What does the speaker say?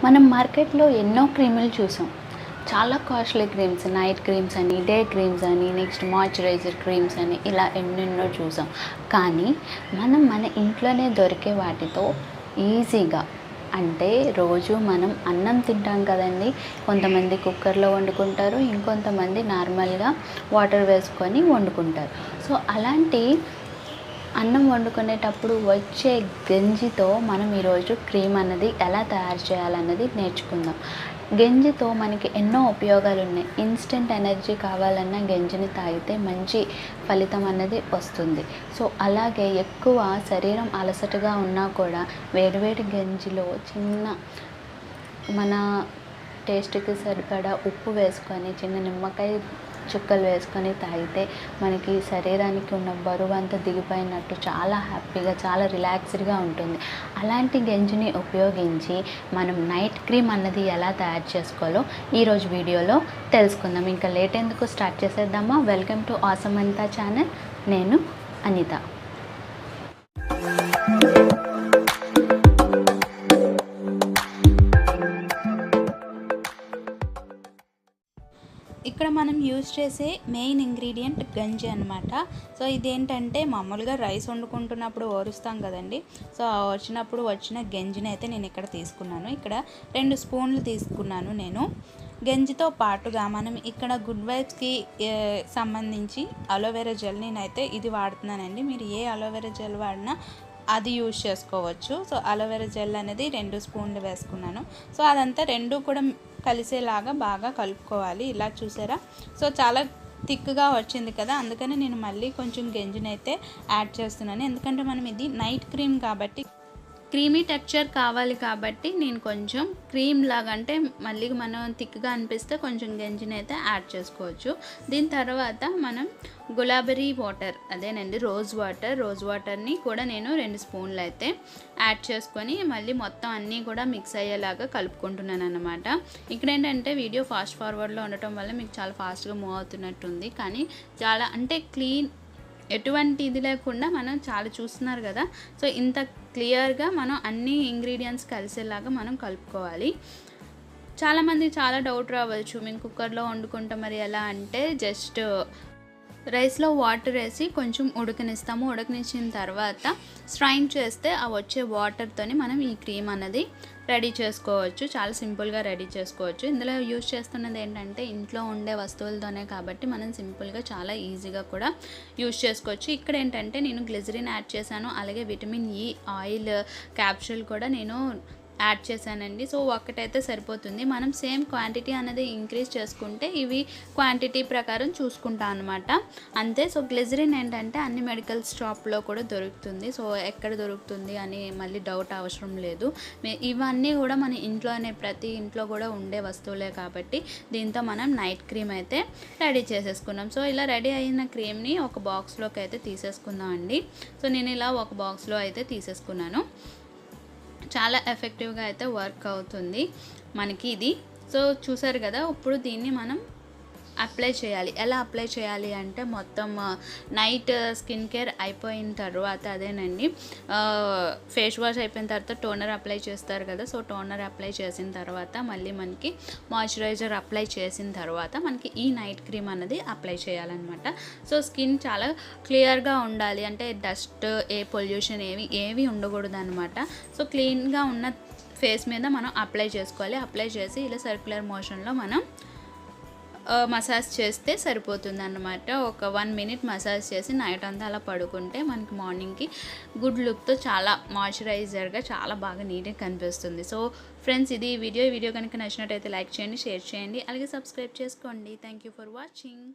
మనం మార్కెట్లో ఎన్నో క్రీములు చూసాం. చాలా కాస్ట్లీ క్రీమ్స్, నైట్ క్రీమ్స్ అని, డే క్రీమ్స్ అని, నెక్స్ట్ మాయిశ్చరైజర్ క్రీమ్స్ అని ఇలా ఎన్నెన్నో చూసాం. కానీ మనం మన ఇంట్లోనే దొరికే వాటితో ఈజీగా, అంటే రోజు మనం అన్నం తింటాం కదండి. కొంతమంది కుక్కర్లో వండుకుంటారు, ఇంకొంతమంది నార్మల్గా వాటర్ వేసుకొని వండుకుంటారు. సో అలాంటి అన్నం వండుకునేటప్పుడు వచ్చే గంజితో మనం ఈరోజు క్రీమ్ అన్నది ఎలా తయారు చేయాలన్నది నేర్చుకుందాం. గంజితో మనకి ఎన్నో ఉపయోగాలు ఉన్నాయి. ఇన్స్టెంట్ ఎనర్జీ కావాలన్నా గంజిని తాగితే మంచి ఫలితం అన్నది వస్తుంది. సో అలాగే ఎక్కువ శరీరం అలసటగా ఉన్నా కూడా వేడివేడి గంజిలో చిన్న మన టేస్ట్కి సరిపడా ఉప్పు వేసుకొని, చిన్న నిమ్మకాయ చుక్కలు వేసుకొని తాగితే మనకి శరీరానికి ఉన్న బరువు అంతా దిగిపోయినట్టు చాలా హ్యాపీగా, చాలా రిలాక్స్డ్గా ఉంటుంది. అలాంటి గంజిని ఉపయోగించి మనం నైట్ క్రీమ్ అన్నది ఎలా తయారు చేసుకోవాలో ఈరోజు వీడియోలో తెలుసుకుందాం. ఇంకా లేట్ ఎందుకు, స్టార్ట్ చేసేద్దామా? Welcome to awesome Anitha channel. నేను అనిత. ఇక్కడ మనం యూజ్ చేసే మెయిన్ ఇంగ్రీడియంట్ గంజి అనమాట. సో ఇదేంటంటే మామూలుగా రైస్ వండుకుంటున్నప్పుడు ఓరుస్తాం కదండి. సో వచ్చిన గంజిని అయితే నేను ఇక్కడ తీసుకున్నాను. ఇక్కడ 2 స్పూన్లు తీసుకున్నాను నేను. గంజితో పాటుగా మనం ఇక్కడ గుడ్ వైబ్స్కి సంబంధించి అలోవెరా జెల్ నేనైతే ఇది వాడుతున్నానండి. మీరు ఏ అలోవెరా జెల్ వాడినా అది యూజ్ చేసుకోవచ్చు. సో అలోవెరా జెల్ అనేది 2 స్పూన్లు వేసుకున్నాను. సో అదంతా 2 కూడా కలిసేలాగా బాగా కలుపుకోవాలి. ఇలా చూసారా? సో చాలా థిక్గా వచ్చింది కదా, అందుకని నేను మళ్ళీ కొంచెం గంజినైతే యాడ్ చేస్తున్నాను. ఎందుకంటే మనం ఇది నైట్ క్రీమ్ కాబట్టి క్రీమీ టెక్స్చర్ కావాలి కాబట్టి నేను కొంచెం క్రీమ్ లాగా, అంటే మళ్ళీ మనం థిక్గా అనిపిస్తే కొంచెం గంజిని అయితే యాడ్ చేసుకోవచ్చు. దీని తర్వాత మనం గులాబరీ వాటర్, అదేనండి రోజ్ వాటర్ని కూడా నేను 2 స్పూన్లు అయితే యాడ్ చేసుకొని మళ్ళీ మొత్తం అన్నీ కూడా మిక్స్ అయ్యేలాగా కలుపుకుంటున్నాను అన్నమాట. ఇక్కడ ఏంటంటే వీడియో ఫాస్ట్ ఫార్వర్డ్లో ఉండటం వల్ల మీకు చాలా ఫాస్ట్గా మూవ్ అవుతున్నట్టుంది, కానీ చాలా అంటే క్లీన్, ఎటువంటి ఇది లేకుండా మనం చాలా చూస్తున్నారు కదా. సో ఇంత క్లియర్గా మనం అన్ని ఇంగ్రీడియంట్స్ కలిసేలాగా మనం కలుపుకోవాలి. చాలామంది చాలా డౌట్ రావచ్చు, మేము కుక్కర్లో వండుకుంటాం మరి ఎలా అంటే, జస్ట్ రైస్లో వాటర్ వేసి కొంచెం ఉడకనిస్తాము. ఉడకనిచ్చిన తర్వాత స్ట్రైన్ చేస్తే ఆ వచ్చే వాటర్తోని మనం ఈ క్రీమ్ అన్నది రెడీ చేసుకోవచ్చు. చాలా సింపుల్గా రెడీ చేసుకోవచ్చు. ఇందులో యూజ్ చేస్తున్నది ఏంటంటే ఇంట్లో ఉండే వస్తువులతోనే కాబట్టి మనం సింపుల్గా చాలా ఈజీగా కూడా యూజ్ చేసుకోవచ్చు. ఇక్కడ ఏంటంటే నేను గ్లిజరిన్ యాడ్ చేశాను, అలాగే విటమిన్ ఈ ఆయిల్ క్యాప్సూల్ కూడా నేను యాడ్ చేశానండి. సో ఒక్కటైతే సరిపోతుంది. మనం సేమ్ క్వాంటిటీ అనేది ఇంక్రీజ్ చేసుకుంటే ఇవి క్వాంటిటీ ప్రకారం చూసుకుంటాం అనమాట, అంతే. సో గ్లిజరిన్ ఏంటంటే అన్ని మెడికల్ షాప్లో కూడా దొరుకుతుంది. సో ఎక్కడ దొరుకుతుంది అని మళ్ళీ డౌట్ అవసరం లేదు. ఇవన్నీ కూడా మన ఇంట్లోనే, ప్రతి ఇంట్లో కూడా ఉండే వస్తువులే కాబట్టి దీంతో మనం నైట్ క్రీమ్ అయితే రెడీ చేసేసుకున్నాం. సో ఇలా రెడీ అయిన క్రీమ్ని ఒక బాక్స్లోకి అయితే తీసేసుకుందాం అండి. సో నేను ఇలా ఒక బాక్స్లో అయితే తీసేసుకున్నాను. చాలా ఎఫెక్టివ్గా అయితే వర్క్ అవుతుంది మనకి ఇది. సో చూసారు కదా, ఇప్పుడు దీన్ని మనం అప్లై చేయాలి. ఎలా అప్లై చేయాలి అంటే, మొత్తం నైట్ స్కిన్ కేర్ అయిపోయిన తర్వాత, అదేనండి ఫేస్ వాష్ అయిపోయిన తర్వాత టోనర్ అప్లై చేస్తారు కదా. సో టోనర్ అప్లై చేసిన తర్వాత మళ్ళీ మనకి మాయిశ్చరైజర్ అప్లై చేసిన తర్వాత మనకి ఈ నైట్ క్రీమ్ అన్నది అప్లై చేయాలన్నమాట. సో స్కిన్ చాలా క్లియర్గా ఉండాలి, అంటే డస్ట్, ఏ పొల్యూషన్ ఏవి ఉండకూడదు అనమాట. సో క్లీన్గా ఉన్న ఫేస్ మీద మనం అప్లై చేసుకోవాలి. అప్లై చేసి ఇలా సర్క్యులర్ మోషన్లో మనం మసాజ్ చేస్తే సరిపోతుంది అన్నమాట. ఒక 1 మినిట్ మసాజ్ చేసి నైట్ అంతా అలా పడుకుంటే మనకి మార్నింగ్కి గుడ్ లుక్తో చాలా మాయిశ్చరైజర్గా చాలా బాగా నీట్గా కనిపిస్తుంది. సో ఫ్రెండ్స్, ఇది వీడియో కనుక నచ్చినట్టయితే లైక్ చేయండి, షేర్ చేయండి, అలాగే సబ్స్క్రైబ్ చేసుకోండి. Thank you for watching.